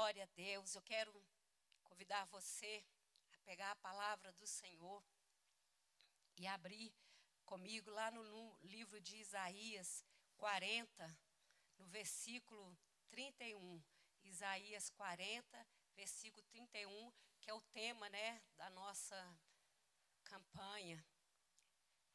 Glória a Deus. Eu quero convidar você a pegar a palavra do Senhor e abrir comigo lá no livro de Isaías 40, no versículo 31. Isaías 40, versículo 31, que é o tema, da nossa campanha,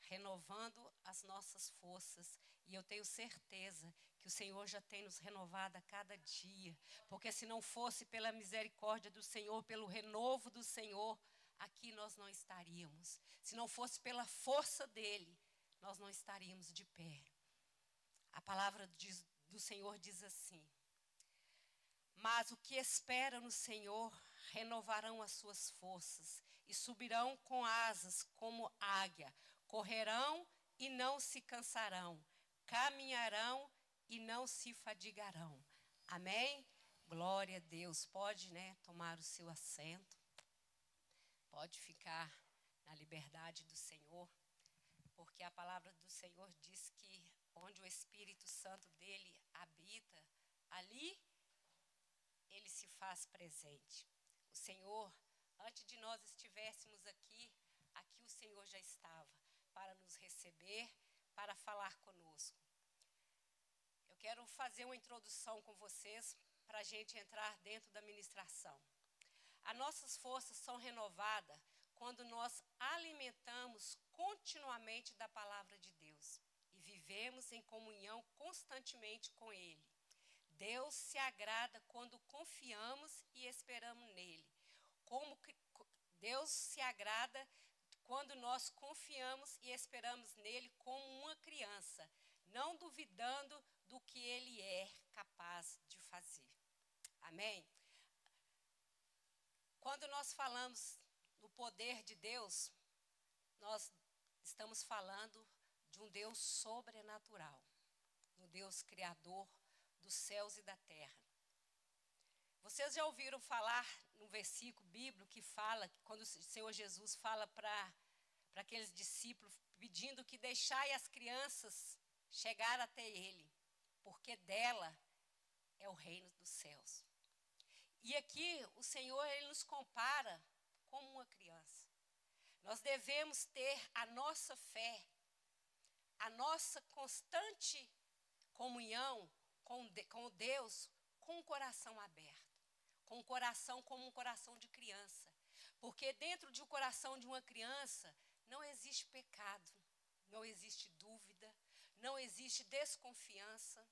renovando as nossas forças. E eu tenho certeza que o Senhor já tem nos renovado a cada dia, porque se não fosse pela misericórdia do Senhor, pelo renovo do Senhor, aqui nós não estaríamos. Se não fosse pela força dele, nós não estaríamos de pé. A palavra do Senhor diz assim: mas o que espera no Senhor renovarão as suas forças e subirão com asas como águia, correrão e não se cansarão, caminharão e não se fadigarão. Amém? Glória a Deus. Pode, tomar o seu assento. Pode ficar na liberdade do Senhor, porque a palavra do Senhor diz que onde o Espírito Santo dele habita, ali ele se faz presente. O Senhor, antes de nós estivéssemos aqui o Senhor já estava para nos receber, para falar conosco. Eu quero fazer uma introdução com vocês para a gente entrar dentro da ministração. As nossas forças são renovadas quando nós alimentamos continuamente da palavra de Deus e vivemos em comunhão constantemente com Ele. Deus se agrada quando confiamos e esperamos nele. Deus se agrada quando nós confiamos e esperamos nele como uma criança, não duvidando do que ele é capaz de fazer. Amém? Quando nós falamos do poder de Deus, nós estamos falando de um Deus sobrenatural, um Deus criador dos céus e da terra. Vocês já ouviram falar num versículo bíblico que fala, quando o Senhor Jesus fala para aqueles discípulos, pedindo que deixai as crianças chegar até Ele, porque dela é o reino dos céus. E aqui o Senhor, Ele nos compara como uma criança. Nós devemos ter a nossa fé, a nossa constante comunhão com Deus, com o coração aberto, com o coração como um coração de criança, porque dentro de um coração de uma criança não existe pecado, não existe dúvida, não existe desconfiança,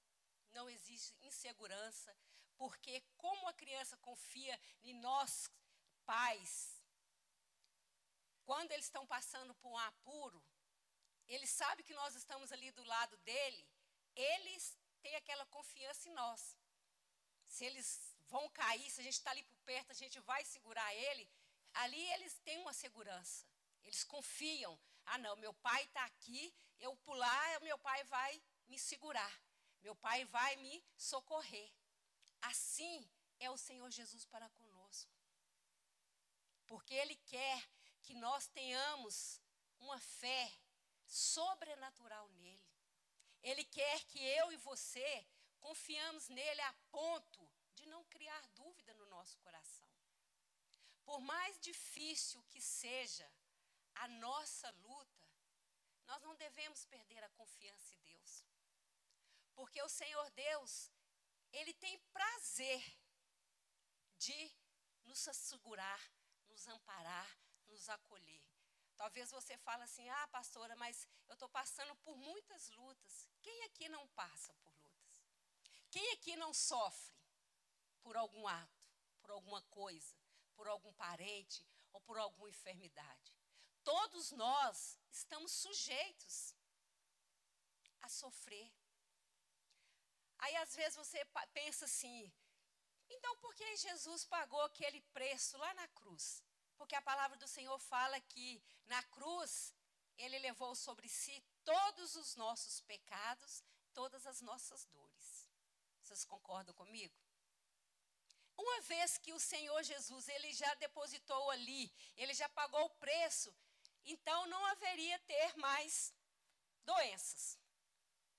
não existe insegurança, porque como a criança confia em nós, pais, quando eles estão passando por um apuro, eles sabem que nós estamos ali do lado dele, eles têm aquela confiança em nós. Se eles vão cair, se a gente está ali por perto, a gente vai segurar ele, ali eles têm uma segurança. Eles confiam. Ah, não, meu pai está aqui, eu pular, meu pai vai me segurar. Meu pai vai me socorrer. Assim é o Senhor Jesus para conosco. Porque Ele quer que nós tenhamos uma fé sobrenatural nele. Ele quer que eu e você confiamos nele a ponto de não criar dúvida no nosso coração. Por mais difícil que seja a nossa luta, nós não devemos perder a confiança em Deus. Porque o Senhor Deus, Ele tem prazer de nos assegurar, nos amparar, nos acolher. Talvez você fale assim, ah, pastora, mas eu estou passando por muitas lutas. Quem aqui não passa por lutas? Quem aqui não sofre por algum ato, por alguma coisa, por algum parente ou por alguma enfermidade? Todos nós estamos sujeitos a sofrer. Aí às vezes você pensa assim, então por que Jesus pagou aquele preço lá na cruz? Porque a palavra do Senhor fala que na cruz Ele levou sobre si todos os nossos pecados, todas as nossas dores. Vocês concordam comigo? Uma vez que o Senhor Jesus, Ele já depositou ali, Ele já pagou o preço, então não haveria ter mais doenças,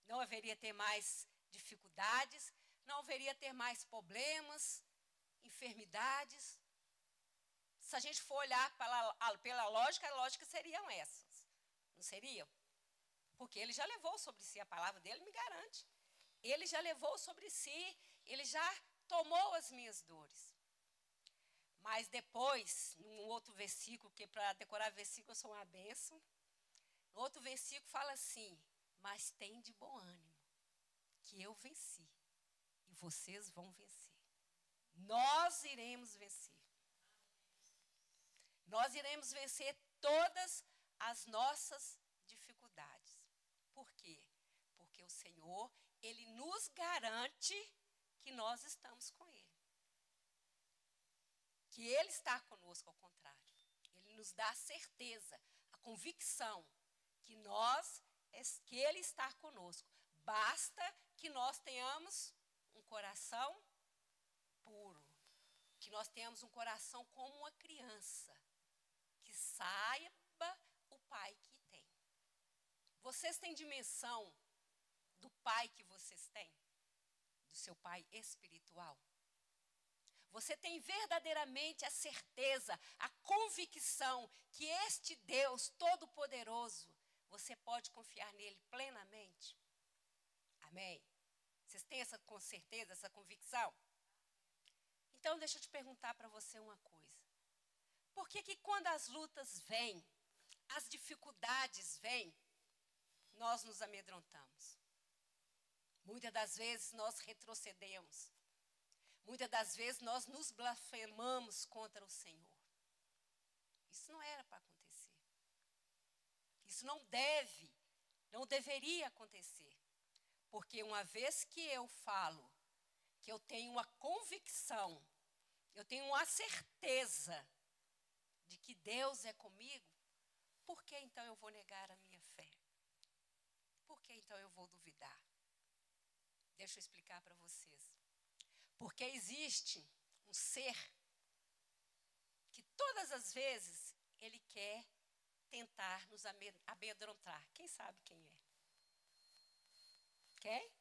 não haveria ter mais dificuldades, não haveria ter mais problemas, enfermidades. Se a gente for olhar pela lógica, a lógica seriam essas. Não seriam? Porque ele já levou sobre si, a palavra dele me garante. Ele já levou sobre si, ele já tomou as minhas dores. Mas depois, num outro versículo, porque para decorar versículo eu sou uma bênção. No outro versículo fala assim: mas tem de bom ânimo, que eu venci, e vocês vão vencer. Nós iremos vencer. Nós iremos vencer todas as nossas dificuldades. Por quê? Porque o Senhor, Ele nos garante que nós estamos com Ele. Que Ele está conosco, ao contrário. Ele nos dá a certeza, a convicção que Ele está conosco. Basta que nós tenhamos um coração puro. Que nós tenhamos um coração como uma criança. Que saiba o pai que tem. Vocês têm dimensão do pai que vocês têm? Do seu pai espiritual? Você tem verdadeiramente a certeza, a convicção que este Deus Todo-Poderoso, você pode confiar nele plenamente? Amém? Vocês têm essa certeza, essa convicção? Então, deixa eu te perguntar para você uma coisa. Por que quando as lutas vêm, as dificuldades vêm, nós nos amedrontamos? Muitas das vezes nós retrocedemos. Muitas das vezes nós nos blasfemamos contra o Senhor. Isso não era para acontecer. Isso não deveria acontecer. Porque uma vez que eu falo, que eu tenho uma convicção, eu tenho uma certeza de que Deus é comigo, por que então eu vou negar a minha fé? Por que então eu vou duvidar? Deixa eu explicar para vocês. Porque existe um ser que todas as vezes ele quer tentar nos amedrontar. Quem sabe quem é? Quem?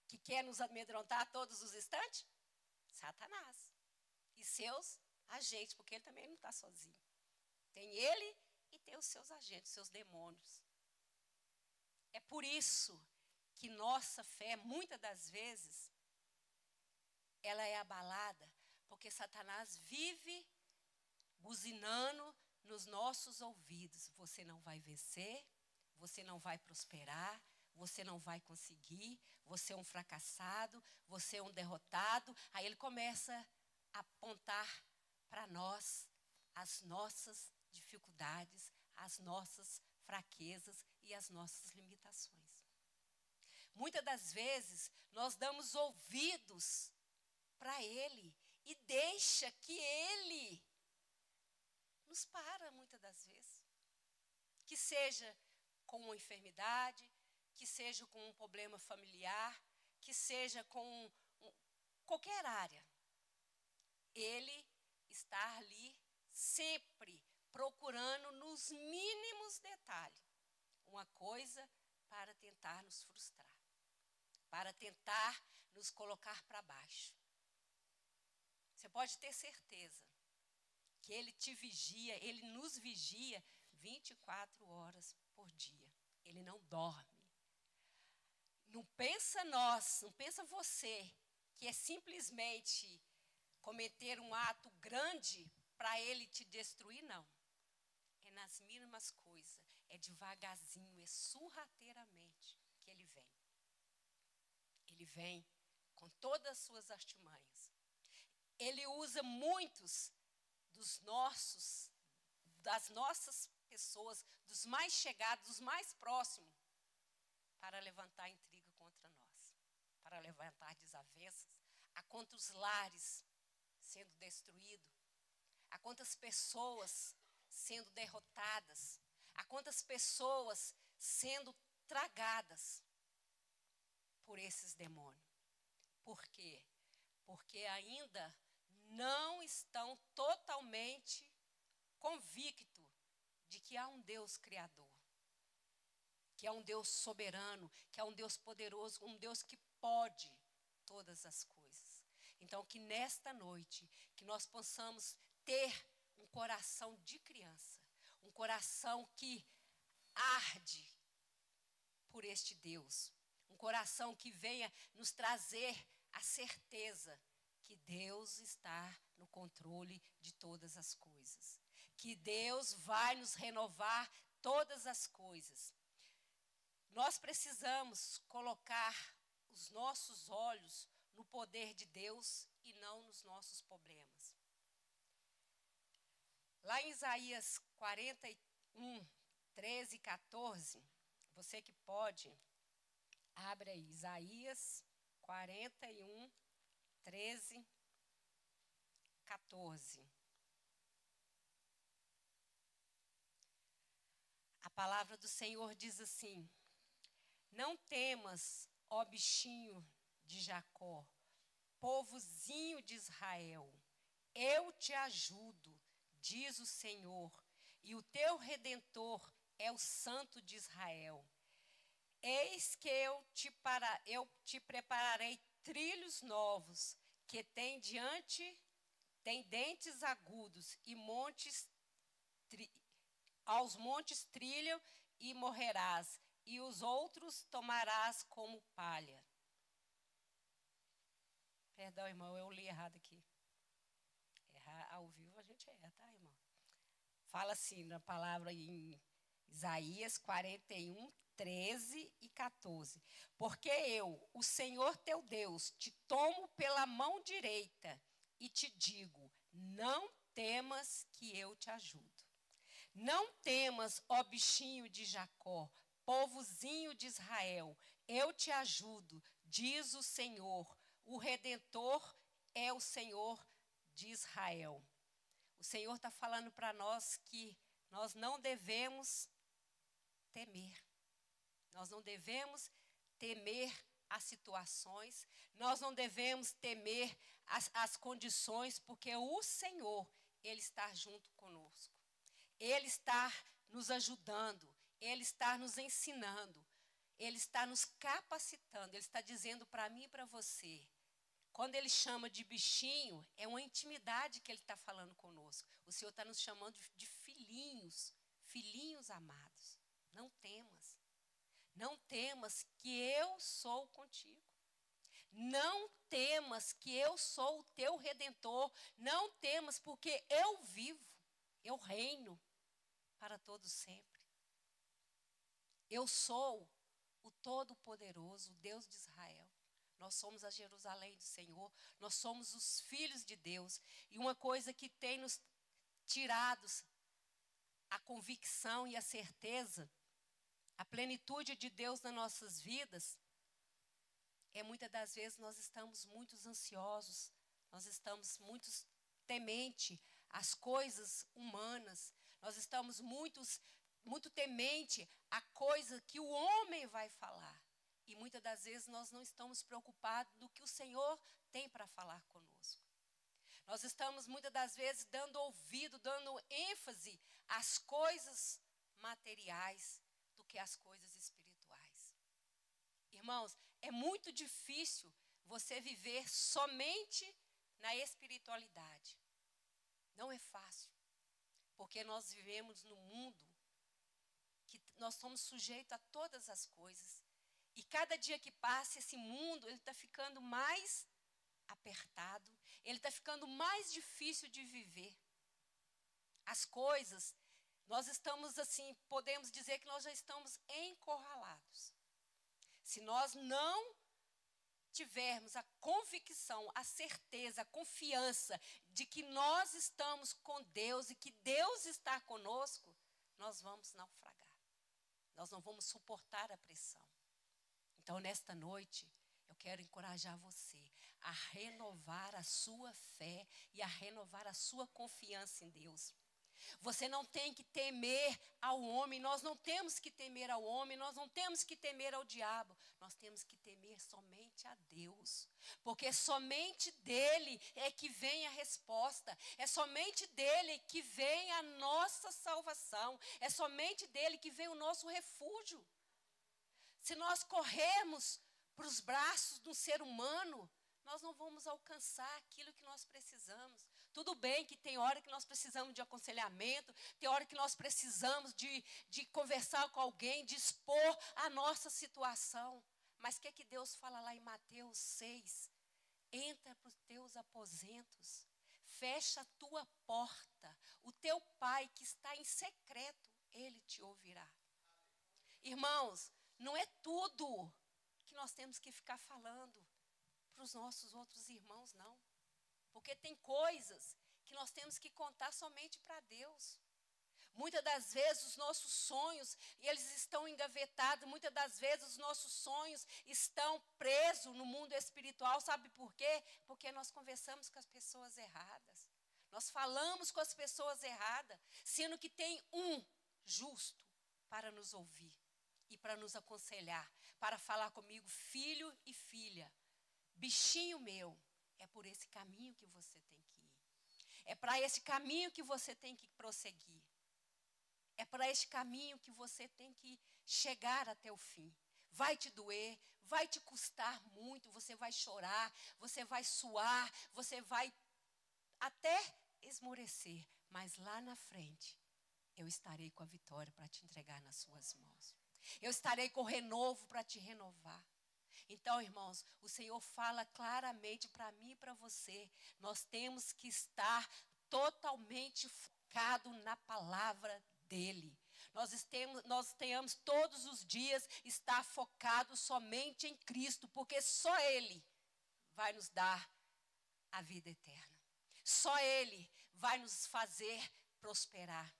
Que quer nos amedrontar a todos os instantes? Satanás. E seus agentes, porque ele também não está sozinho. Tem ele e tem os seus agentes, seus demônios. É por isso que nossa fé, muitas das vezes, ela é abalada, porque Satanás vive buzinando nos nossos ouvidos. Você não vai vencer, você não vai prosperar, você não vai conseguir, você é um fracassado, você é um derrotado. Aí ele começa a apontar para nós as nossas dificuldades, as nossas fraquezas e as nossas limitações. Muitas das vezes nós damos ouvidos para ele e deixa que ele nos para muitas das vezes. Que seja com uma enfermidade, que seja com um problema familiar, que seja com qualquer área. Ele está ali sempre procurando nos mínimos detalhes uma coisa para tentar nos frustrar, para tentar nos colocar para baixo. Você pode ter certeza que ele te vigia, ele nos vigia 24 horas por dia. Ele não dorme. Não pensa nós, não pensa você, que é simplesmente cometer um ato grande para ele te destruir, não. É nas mínimas coisas, é devagarzinho, é sorrateiramente que ele vem. Ele vem com todas as suas artimanhas. Ele usa muitos das nossas pessoas, dos mais chegados, dos mais próximos, para levantar intriga contra nós, para levantar desavenças, a quantos lares sendo destruídos, a quantas pessoas sendo derrotadas, a quantas pessoas sendo tragadas por esses demônios. Por quê? Porque ainda não estão totalmente convictos de que há um Deus criador, que é um Deus soberano, que é um Deus poderoso, um Deus que pode todas as coisas. Então, que nesta noite, que nós possamos ter um coração de criança, um coração que arde por este Deus, um coração que venha nos trazer a certeza que Deus está no controle de todas as coisas, que Deus vai nos renovar todas as coisas. Nós precisamos colocar os nossos olhos no poder de Deus e não nos nossos problemas. Lá em Isaías 41, 13 e 14, você que pode, abre aí, Isaías 41, 13, 14. A palavra do Senhor diz assim: não temas, ó bichinho de Jacó, povozinho de Israel, eu te ajudo, diz o Senhor, e o teu Redentor é o Santo de Israel. Eis que eu te prepararei trilhos novos, que tem dentes agudos, e aos montes trilham e morrerás, e os outros tomarás como palha. Perdão, irmão, eu li errado aqui. Errar ao vivo a gente erra, tá, irmão? Fala assim na palavra em Isaías 41, 13 e 14. Porque eu, o Senhor teu Deus, te tomo pela mão direita e te digo: não temas, que eu te ajudo. Não temas, ó bichinho de Jacó, povozinho de Israel, eu te ajudo, diz o Senhor. O Redentor é o Senhor de Israel. O Senhor está falando para nós que nós não devemos temer. Nós não devemos temer as situações, nós não devemos temer as condições, porque o Senhor, Ele está junto conosco. Ele está nos ajudando, Ele está nos ensinando, Ele está nos capacitando, Ele está dizendo para mim e para você. Quando Ele chama de bichinho, é uma intimidade que Ele está falando conosco. O Senhor está nos chamando de filhinhos, filhinhos amados. Não temas. Não temas, que eu sou contigo. Não temas, que eu sou o teu Redentor. Não temas, porque eu vivo, eu reino para todo sempre. Eu sou o Todo-Poderoso, o Deus de Israel. Nós somos a Jerusalém do Senhor, nós somos os filhos de Deus. E uma coisa que tem nos tirado a convicção e a certeza, a plenitude de Deus nas nossas vidas, muitas das vezes nós estamos muito ansiosos, nós estamos muito temente às coisas humanas, nós estamos muito temente à coisa que o homem vai falar. E muitas das vezes nós não estamos preocupados do que o Senhor tem para falar conosco. Nós estamos muitas das vezes dando ouvido, dando ênfase às coisas materiais do que às coisas espirituais. Irmãos, é muito difícil você viver somente na espiritualidade. Não é fácil, porque nós vivemos num mundo que nós somos sujeitos a todas as coisas. E cada dia que passa, esse mundo ele está ficando mais apertado, ele está ficando mais difícil de viver. As coisas, nós estamos assim, podemos dizer que nós já estamos encurralados. Se nós não tivermos a convicção, a certeza, a confiança de que nós estamos com Deus e que Deus está conosco, nós vamos naufragar. Nós não vamos suportar a pressão. Então, nesta noite, eu quero encorajar você a renovar a sua fé e a renovar a sua confiança em Deus. Você não tem que temer ao homem, nós não temos que temer ao homem, nós não temos que temer ao diabo, nós temos que temer somente a Deus, porque somente dele é que vem a resposta, é somente dele que vem a nossa salvação, é somente dele que vem o nosso refúgio. Se nós corrermos para os braços do ser humano, nós não vamos alcançar aquilo que nós precisamos. Tudo bem que tem hora que nós precisamos de aconselhamento, tem hora que nós precisamos de conversar com alguém, de expor a nossa situação. Mas o que é que Deus fala lá em Mateus 6? Entra para os teus aposentos, fecha a tua porta, o teu pai que está em secreto, ele te ouvirá. Irmãos, não é tudo que nós temos que ficar falando para os nossos outros irmãos, não. Porque tem coisas que nós temos que contar somente para Deus. Muitas das vezes os nossos sonhos, eles estão engavetados, muitas das vezes os nossos sonhos estão presos no mundo espiritual, sabe por quê? Porque nós conversamos com as pessoas erradas. Nós falamos com as pessoas erradas, sendo que tem um justo para nos ouvir e para nos aconselhar, para falar comigo, filho e filha, bichinho meu, é por esse caminho que você tem que ir. É para esse caminho que você tem que prosseguir. É para esse caminho que você tem que chegar até o fim. Vai te doer, vai te custar muito, você vai chorar, você vai suar, você vai até esmorecer. Mas lá na frente, eu estarei com a vitória para te entregar nas suas mãos. Eu estarei com o renovo para te renovar. Então, irmãos, o Senhor fala claramente para mim e para você. Nós temos que totalmente focado na palavra dele. Nós tenhamos todos os dias estar focado somente em Cristo, porque só Ele vai nos dar a vida eterna. Só Ele vai nos fazer prosperar.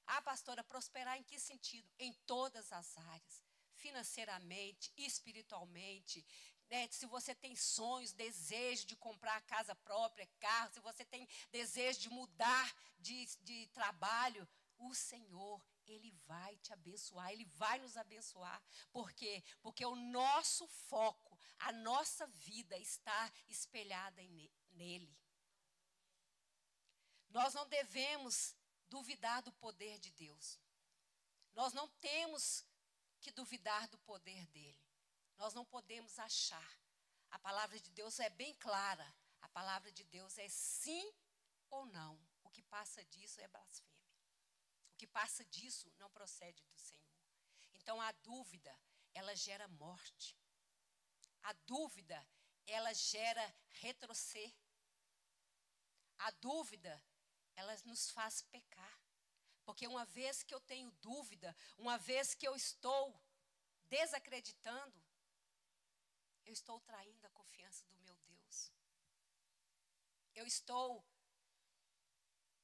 Ah, pastora, prosperar em que sentido? Em todas as áreas. Financeiramente, espiritualmente, né? Se você tem sonhos, desejo de comprar a casa própria, carro, se você tem desejo de mudar de trabalho, o Senhor, Ele vai te abençoar, Ele vai nos abençoar. Por quê? Porque o nosso foco, a nossa vida está espelhada nele. Nós não devemos duvidar do poder de Deus. Nós não temos que duvidar do poder dele. Nós não podemos achar. A palavra de Deus é bem clara. A palavra de Deus é sim ou não. O que passa disso é blasfêmia. O que passa disso não procede do Senhor. Então a dúvida, ela gera morte. A dúvida, ela gera retrocesso. A dúvida, ela nos faz pecar. Porque uma vez que eu tenho dúvida, uma vez que eu estou desacreditando, eu estou traindo a confiança do meu Deus. Eu estou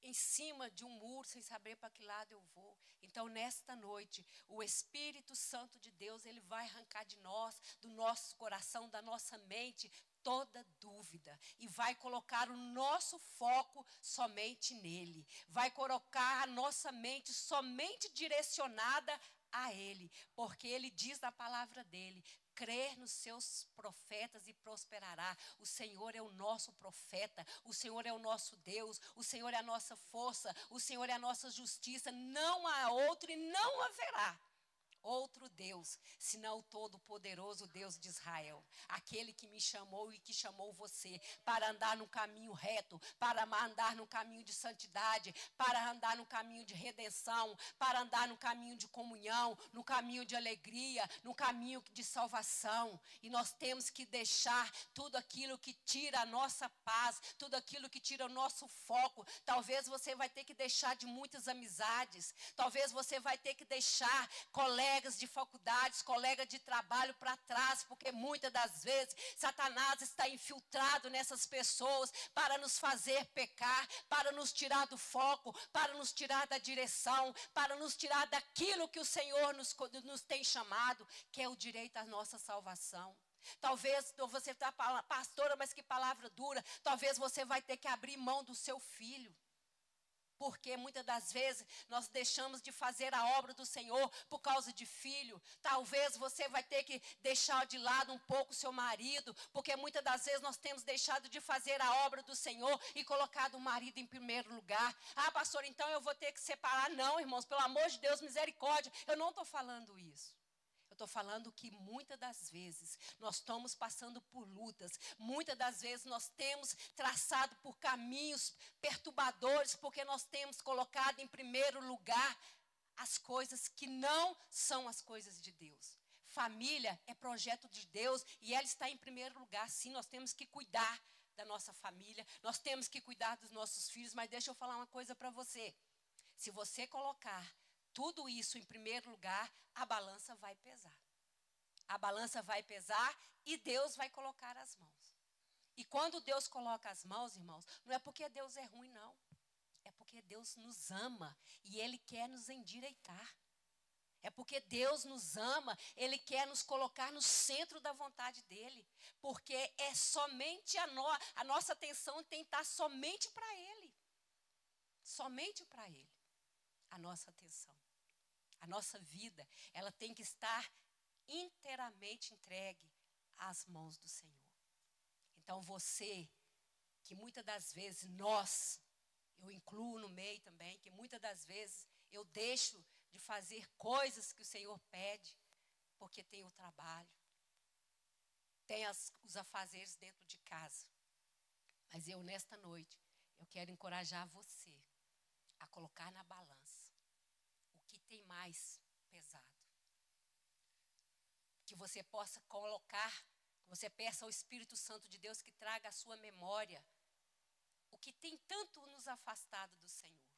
em cima de um muro sem saber para que lado eu vou. Então, nesta noite, o Espírito Santo de Deus, ele vai arrancar de nós, do nosso coração, da nossa mente, toda dúvida e vai colocar o nosso foco somente nele. Vai colocar a nossa mente somente direcionada a ele, porque ele diz na palavra dele: crer nos seus profetas e prosperará. O Senhor é o nosso profeta, o Senhor é o nosso Deus, o Senhor é a nossa força, o Senhor é a nossa justiça. Não há outro e não haverá outro Deus, senão o Todo-Poderoso Deus de Israel. Aquele que me chamou e que chamou você para andar no caminho reto, para andar no caminho de santidade, para andar no caminho de redenção, para andar no caminho de comunhão, no caminho de alegria, no caminho de salvação. E nós temos que deixar tudo aquilo que tira a nossa paz, tudo aquilo que tira o nosso foco. Talvez você vai ter que deixar de muitas amizades, talvez você vai ter que deixar colegas de faculdades, colegas de trabalho para trás, porque muitas das vezes Satanás está infiltrado nessas pessoas para nos fazer pecar, para nos tirar do foco, para nos tirar da direção, para nos tirar daquilo que o Senhor nos tem chamado, que é o direito à nossa salvação. Talvez você está, pastora, mas que palavra dura. Talvez você vai ter que abrir mão do seu filho. Porque muitas das vezes nós deixamos de fazer a obra do Senhor por causa de filho. Talvez você vai ter que deixar de lado um pouco o seu marido, porque muitas das vezes nós temos deixado de fazer a obra do Senhor e colocado o marido em primeiro lugar. Ah, pastor, então eu vou ter que separar. Não, irmãos, pelo amor de Deus, misericórdia. Eu não estou falando isso. Eu estou falando que muitas das vezes nós estamos passando por lutas. Muitas das vezes nós temos traçado por caminhos perturbadores, porque nós temos colocado em primeiro lugar as coisas que não são as coisas de Deus. Família é projeto de Deus e ela está em primeiro lugar. Sim, nós temos que cuidar da nossa família, nós temos que cuidar dos nossos filhos, mas deixa eu falar uma coisa para você. Se você colocar tudo isso em primeiro lugar, a balança vai pesar. A balança vai pesar e Deus vai colocar as mãos. E quando Deus coloca as mãos, irmãos, não é porque Deus é ruim, não. É porque Deus nos ama e Ele quer nos endireitar. É porque Deus nos ama, Ele quer nos colocar no centro da vontade dEle. Porque é somente a nossa atenção tem que estar somente para Ele. Somente para Ele. A nossa atenção. A nossa vida, ela tem que estar inteiramente entregue às mãos do Senhor. Então você, que muitas das vezes eu incluo no meio também, que muitas das vezes eu deixo de fazer coisas que o Senhor pede, porque tem o trabalho, tem os afazeres dentro de casa. Mas eu, nesta noite, eu quero encorajar você a colocar na balança o que tem mais pesado. Que você possa colocar, que você peça ao Espírito Santo de Deus que traga à sua memória o que tem tanto nos afastado do Senhor.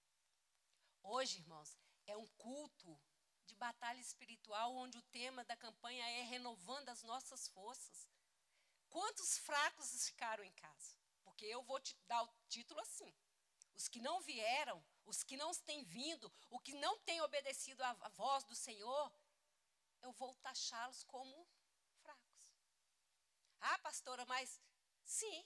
Hoje, irmãos, é um culto de batalha espiritual, onde o tema da campanha é renovando as nossas forças. Quantos fracos ficaram em casa? Porque eu vou te dar o título assim. Os que não vieram, os que não têm vindo, os que não têm obedecido à voz do Senhor, eu vou taxá-los como fracos. Ah, pastora, mas sim,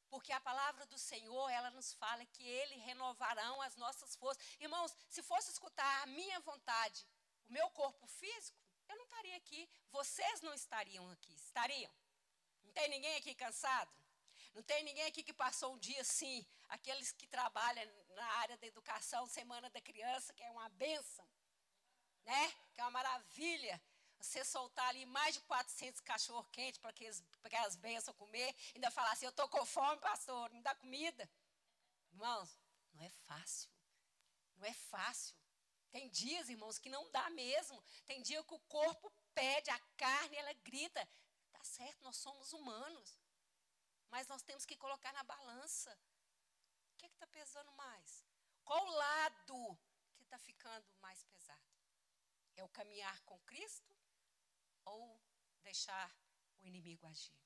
porque a palavra do Senhor, ela nos fala que Ele renovarão as nossas forças. Irmãos, se fosse escutar a minha vontade, o meu corpo físico, eu não estaria aqui. Vocês não estariam aqui, estariam? Não tem ninguém aqui cansado? Não tem ninguém aqui que passou um dia assim, aqueles que trabalham na área da educação, Semana da Criança, que é uma bênção, né? Que é uma maravilha. Você soltar ali mais de 400 cachorro-quente para aquelas bênçãos comer, ainda falar assim, eu estou com fome, pastor, me dá comida. Irmãos, não é fácil. Não é fácil. Tem dias, irmãos, que não dá mesmo. Tem dia que o corpo pede, a carne, ela grita. Tá certo, nós somos humanos. Mas nós temos que colocar na balança. O que está pesando mais? Qual lado que está ficando mais pesado? É o caminhar com Cristo ou deixar o inimigo agir?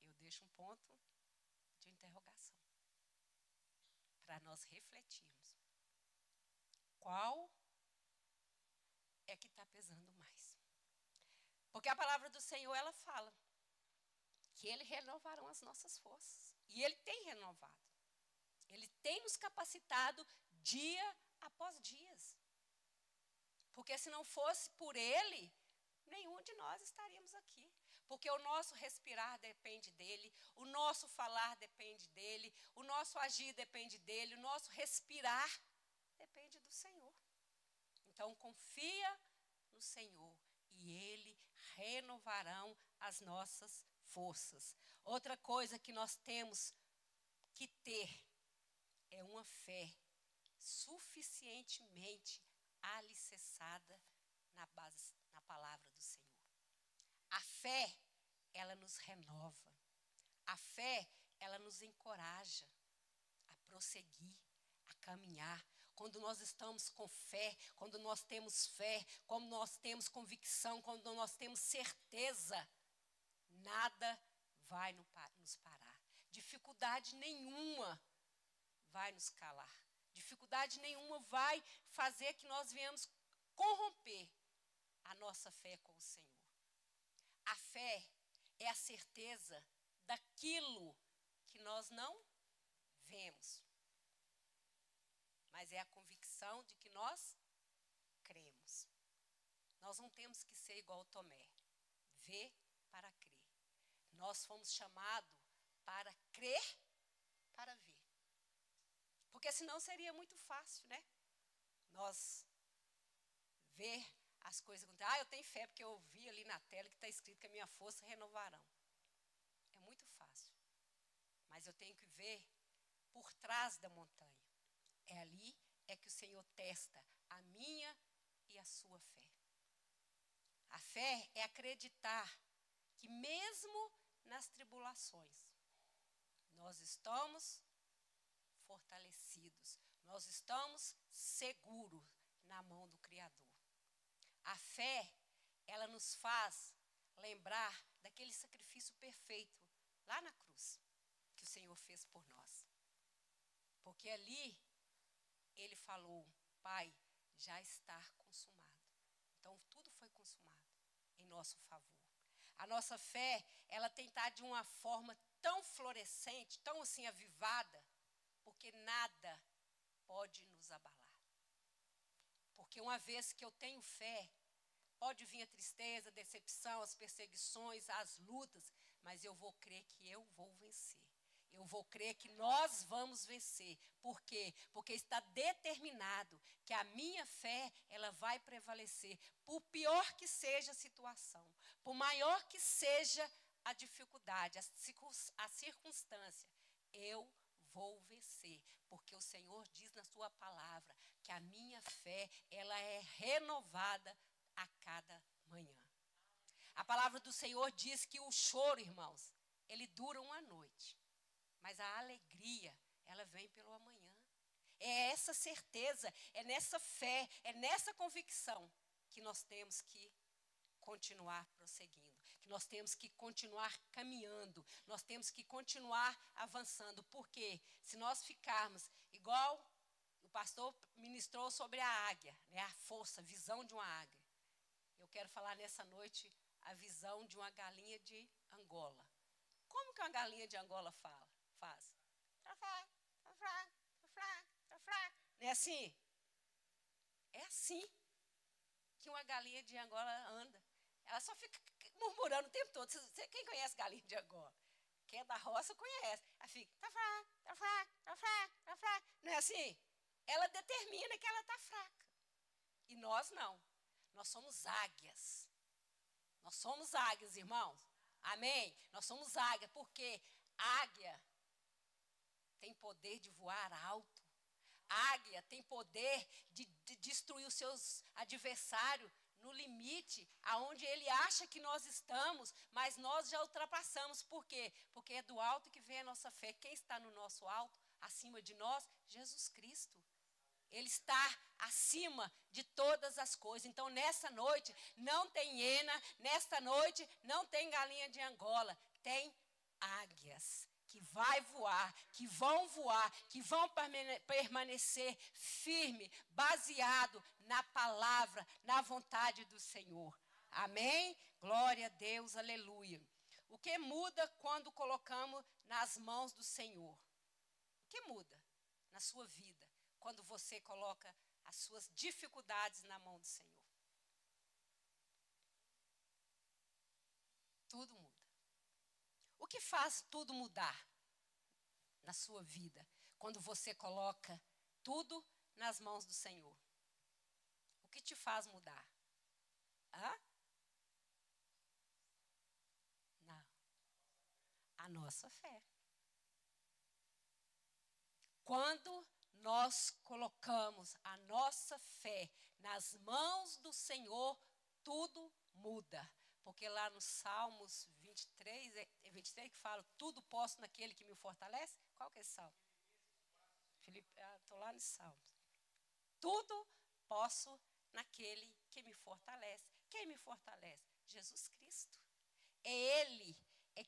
Eu deixo um ponto de interrogação para nós refletirmos. Qual é que está pesando mais? Porque a palavra do Senhor, ela fala que Ele renovarão as nossas forças. E Ele tem renovado. Ele tem nos capacitado dia após dias. Porque se não fosse por Ele, nenhum de nós estaríamos aqui. Porque o nosso respirar depende dEle, o nosso falar depende dEle, o nosso agir depende dEle, o nosso respirar depende do Senhor. Então confia no Senhor e Ele renovarão as nossas forças. Outra coisa que nós temos que ter é uma fé suficientemente alicerçada na palavra do Senhor. A fé, ela nos renova. A fé, ela nos encoraja a prosseguir, a caminhar. Quando nós estamos com fé, quando nós temos fé, quando nós temos convicção, quando nós temos certeza, nada vai nos parar. Dificuldade nenhuma vai nos calar. Dificuldade nenhuma vai fazer que nós venhamos corromper a nossa fé com o Senhor. A fé é a certeza daquilo que nós não vemos. Mas é a convicção de que nós cremos. Nós não temos que ser igual Tomé. Ver para crer. Nós fomos chamados para crer para ver. Porque senão seria muito fácil, né? Nós ver as coisas acontecem. Eu tenho fé porque eu vi ali na tela que está escrito que a minha força renovarão. É muito fácil. Mas eu tenho que ver por trás da montanha. É ali é que o Senhor testa a minha e a sua fé. A fé é acreditar que mesmo nas tribulações, nós estamos fortalecidos, nós estamos seguros na mão do Criador. A fé, ela nos faz lembrar daquele sacrifício perfeito lá na cruz que o Senhor fez por nós. Porque ali ele falou: Pai, já está consumado. Então tudo foi consumado em nosso favor. A nossa fé, ela tem estado de uma forma tão florescente, tão assim avivada, porque nada pode nos abalar. Porque uma vez que eu tenho fé, pode vir a tristeza, a decepção, as perseguições, as lutas, mas eu vou crer que eu vou vencer. Eu vou crer que nós vamos vencer. Por quê? Porque está determinado que a minha fé, ela vai prevalecer. Por pior que seja a situação, por maior que seja a dificuldade, a circunstância, eu vou vencer. Porque o Senhor diz na sua palavra que a minha fé, ela é renovada a cada manhã. A palavra do Senhor diz que o choro, irmãos, ele dura uma noite. Mas a alegria, ela vem pelo amanhã. É essa certeza, é nessa fé, é nessa convicção que nós temos que continuar prosseguindo, que nós temos que continuar caminhando, nós temos que continuar avançando. Porque se nós ficarmos igual o pastor ministrou sobre a águia, né, a força, a visão de uma águia. Eu quero falar nessa noite a visão de uma galinha de Angola. Como que uma galinha de Angola faz? Não é assim? É assim que uma galinha de Angola anda. Ela só fica murmurando o tempo todo. Quem conhece galinha de Angola? Quem é da roça conhece. Ela fica, tá fraca. Não é assim? Ela determina que ela está fraca. E nós não. Nós somos águias. Nós somos águias, irmãos. Amém? Nós somos águia, porque águia tem poder de voar alto. Águia tem poder de destruir os seus adversários no limite, aonde ele acha que nós estamos, mas nós já ultrapassamos. Por quê? Porque é do alto que vem a nossa fé. Quem está no nosso alto, acima de nós? Jesus Cristo. Ele está acima de todas as coisas. Então, nessa noite, não tem hiena, nesta noite, não tem galinha de Angola. Tem águias que vai voar, que vão permanecer firme, baseado na palavra, na vontade do Senhor. Amém? Glória a Deus, aleluia. O que muda quando colocamos nas mãos do Senhor? O que muda na sua vida quando você coloca as suas dificuldades na mão do Senhor? Tudo muda. O que faz tudo mudar na sua vida quando você coloca tudo nas mãos do Senhor? O que te faz mudar? Hã? Não. A nossa fé. Quando nós colocamos a nossa fé nas mãos do Senhor, tudo muda. Porque lá no Salmos 23, é 23 que fala, tudo posso naquele que me fortalece. Qual que é esse salmo? Estou lá no Salmos. Tudo posso naquele que me fortalece. Quem me fortalece? Jesus Cristo. É Ele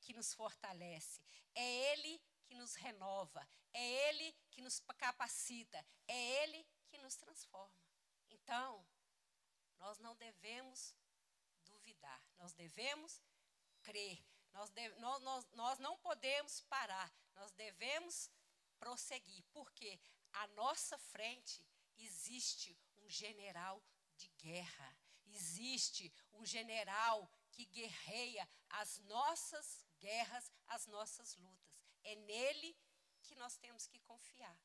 que nos fortalece. É Ele que nos renova. É Ele que nos capacita. É Ele que nos transforma. Então, nós não devemos duvidar. Nós devemos crer. Nós não podemos parar. Nós devemos prosseguir. Porque à nossa frente existe um general de guerra. Existe um general que guerreia as nossas guerras, as nossas lutas. É nele que nós temos que confiar.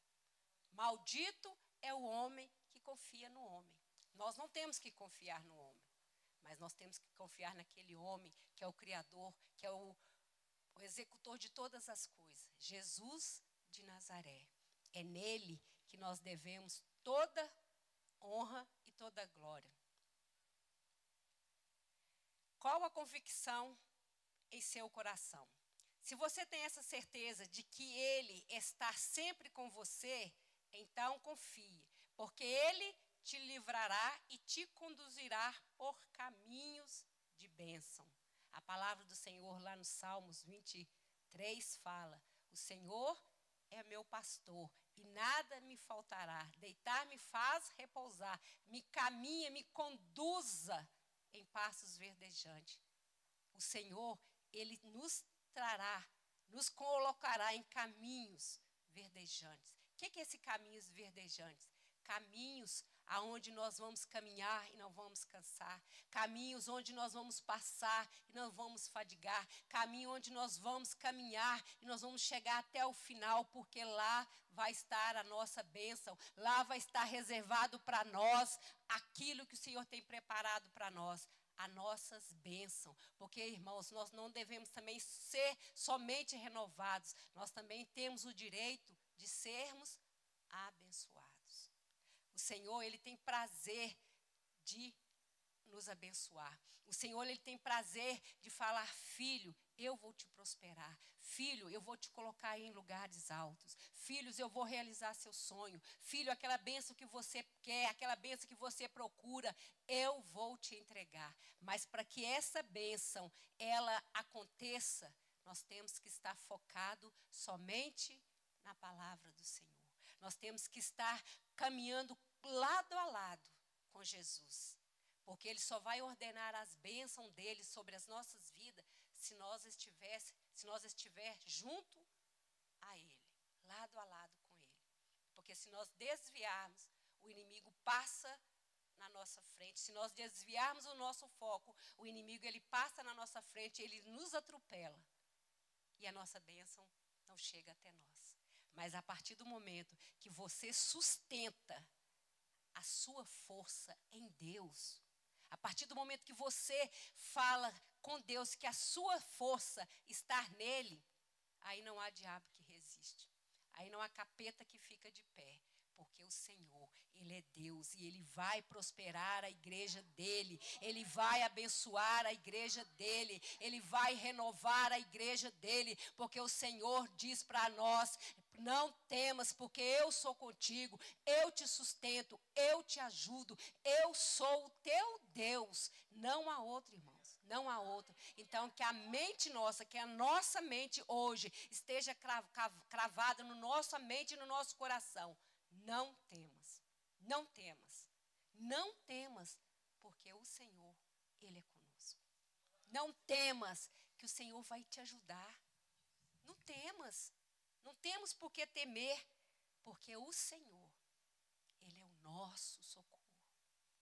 Maldito é o homem que confia no homem. Nós não temos que confiar no homem, mas nós temos que confiar naquele homem que é o Criador, que é o executor de todas as coisas, Jesus de Nazaré. É nele que nós devemos toda honra e toda glória. Qual a convicção em seu coração? Se você tem essa certeza de que ele está sempre com você, então confie, porque ele te livrará e te conduzirá por caminhos de bênção. A palavra do Senhor lá no Salmos 23 fala: o Senhor é meu pastor e nada me faltará. Deitar-me faz repousar, me caminha, me conduza em passos verdejantes. O Senhor, ele nos trará, nos colocará em caminhos verdejantes. O que é esse caminhos verdejantes? Caminhos aonde nós vamos caminhar e não vamos cansar, caminhos onde nós vamos passar e não vamos fadigar, caminho onde nós vamos caminhar e nós vamos chegar até o final, porque lá vai estar a nossa bênção, lá vai estar reservado para nós aquilo que o Senhor tem preparado para nós, as nossas bênçãos, porque, irmãos, nós não devemos também ser somente renovados, nós também temos o direito de sermos abençoados. O Senhor, ele tem prazer de nos abençoar. O Senhor, ele tem prazer de falar: filho, eu vou te prosperar. Filho, eu vou te colocar em lugares altos. Filhos, eu vou realizar seu sonho. Filho, aquela bênção que você quer, aquela bênção que você procura, eu vou te entregar. Mas para que essa bênção, ela aconteça, nós temos que estar focado somente na palavra do Senhor. Nós temos que estar caminhando lado a lado com Jesus, porque ele só vai ordenar as bênçãos dele sobre as nossas vidas se nós estiver junto a ele, lado a lado com ele. Porque se nós desviarmos, o inimigo passa na nossa frente. Se nós desviarmos o nosso foco, o inimigo, ele passa na nossa frente, ele nos atropela e a nossa bênção não chega até nós. Mas a partir do momento que você sustenta a sua força em Deus, a partir do momento que você fala com Deus que a sua força está nele, aí não há diabo que resiste. Aí não há capeta que fica de pé. Porque o Senhor, ele é Deus e ele vai prosperar a igreja dele, ele vai abençoar a igreja dele, ele vai renovar a igreja dele, porque o Senhor diz para nós: não temas, porque eu sou contigo, eu te sustento, eu te ajudo, eu sou o teu Deus. Não há outro, irmãos, não há outro. Então, que a mente nossa, que a nossa mente hoje esteja cravada no nossa mente e no nosso coração. Não temas, não temas, não temas, porque o Senhor, ele é conosco. Não temas, que o Senhor vai te ajudar. Não temas, não temos por que temer, porque o Senhor, ele é o nosso socorro.